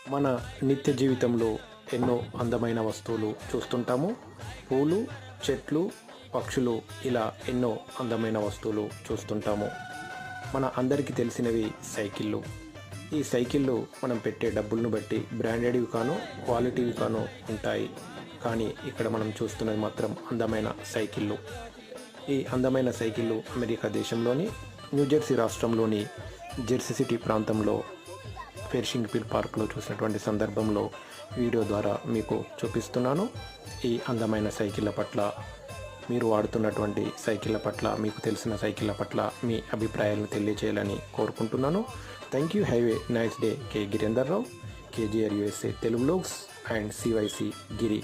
మన నిత్య జీవితంలో ఎన్నో అందమైన వస్తువులు చూస్తుంటాము. పూలు, చెట్లు, పక్షులు ఇలా ఎన్నో అందమైన వస్తువులు చూస్తుంటాము. మన అందరికీ తెలిసినవి సైకిళ్ళు. ఈ సైకిళ్ళు మనం పెట్టే డబ్బులను బట్టి బ్రాండెడ్వి కాను, క్వాలిటీవి కాను ఉంటాయి. కానీ ఇక్కడ మనం చూస్తున్నది మాత్రం అందమైన సైకిళ్ళు. ఈ అందమైన సైకిళ్ళు అమెరికా దేశంలోని న్యూజెర్సీ రాష్ట్రంలోని జెర్సీ సిటీ ప్రాంతంలో ఫెర్షింగ్ పిల్ పార్క్లో చూసినటువంటి సందర్భంలో వీడియో ద్వారా మీకు చూపిస్తున్నాను. ఈ అందమైన సైకిళ్ళ పట్ల, మీరు వాడుతున్నటువంటి సైకిళ్ళ పట్ల, మీకు తెలిసిన సైకిళ్ళ పట్ల మీ అభిప్రాయాలను తెలియజేయాలని కోరుకుంటున్నాను. Thank you. Have a nice day. K Girender Rao, KGR USA Telugu vlogs and CYC Giri.